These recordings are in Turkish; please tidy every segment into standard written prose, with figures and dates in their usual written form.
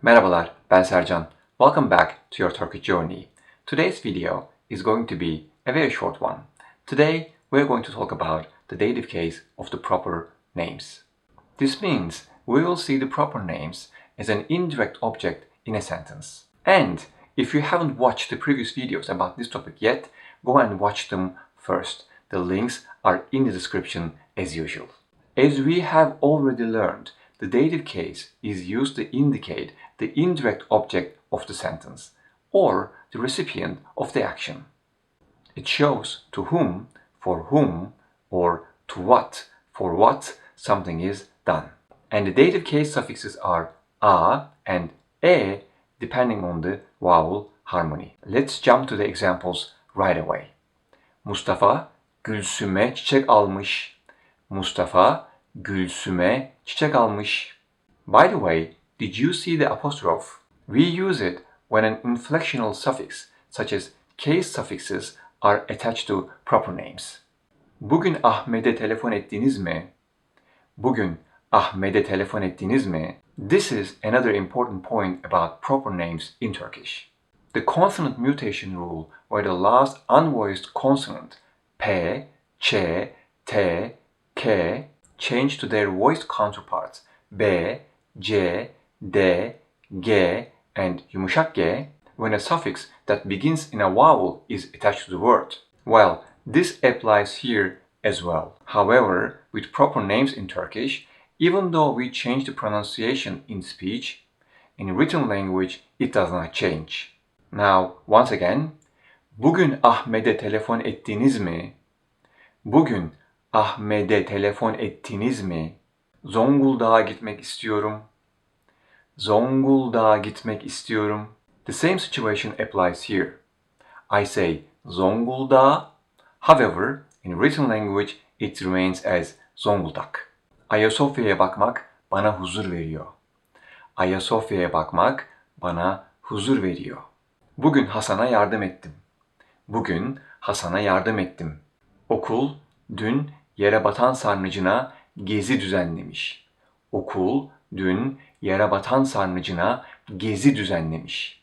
Merhabalar, ben Sercan. Welcome back to your Turkish journey. Today's video is going to be a very short one. Today, we're going to talk about the dative case of the proper names. This means we will see the proper names as an indirect object in a sentence. And if you haven't watched the previous videos about this topic yet, go and watch them first. The links are in the description as usual. As we have already learned, the dative case is used to indicate the indirect object of the sentence or the recipient of the action. It shows to whom, for whom, or to what, for what something is done. And the dative case suffixes are a and e depending on the vowel harmony. Let's jump to the examples right away. Mustafa Gülsüm'e çiçek almış. Mustafa Gülsüm'e çiçek almış. By the way, did you see the apostrophe? We use it when an inflectional suffix, such as case suffixes, are attached to proper names. Bugün Ahmet'e telefon ettiniz mi? Bugün Ahmet'e telefon ettiniz mi? This is another important point about proper names in Turkish. The consonant mutation rule, where the last unvoiced consonant p, ç, t, k change to their voiced counterparts b, c, d, g, and yumuşak g when a suffix that begins in a vowel is attached to the word. Well, this applies here as well. However, with proper names in Turkish, even though we change the pronunciation in speech, in written language it does not change. Now, once again, bugün Ahmet'e telefon ettiniz mi? Bugün Ahmet'e telefon ettiniz mi? Zonguldak'a gitmek istiyorum. Zonguldak'a gitmek istiyorum. The same situation applies here. I say Zonguldak. However, in written language it remains as Zonguldak. Ayasofya'ya bakmak bana huzur veriyor. Ayasofya'ya bakmak bana huzur veriyor. Bugün Hasan'a yardım ettim. Bugün Hasan'a yardım ettim. Okul dün yere batan sarnıcına gezi düzenlemiş. Okul dün yere batan sarnıcına gezi düzenlemiş.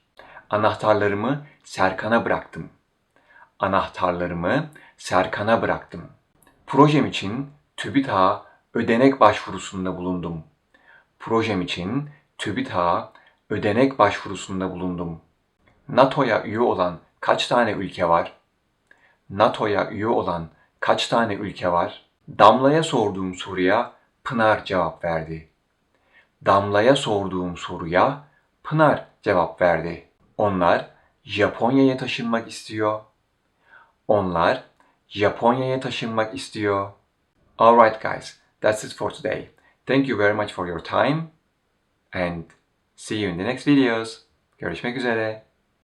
Anahtarlarımı Serkan'a bıraktım. Anahtarlarımı Serkan'a bıraktım. Projem için TÜBİTAK'a ödenek başvurusunda bulundum. Projem için TÜBİTAK'a ödenek başvurusunda bulundum. NATO'ya üye olan kaç tane ülke var? NATO'ya üye olan kaç tane ülke var? Damla'ya sorduğum soruya Pınar cevap verdi. Damla'ya sorduğum soruya Pınar cevap verdi. Onlar Japonya'ya taşınmak istiyor. Onlar Japonya'ya taşınmak istiyor. Alright guys, that's it for today. Thank you very much for your time and see you in the next videos. Görüşmek üzere.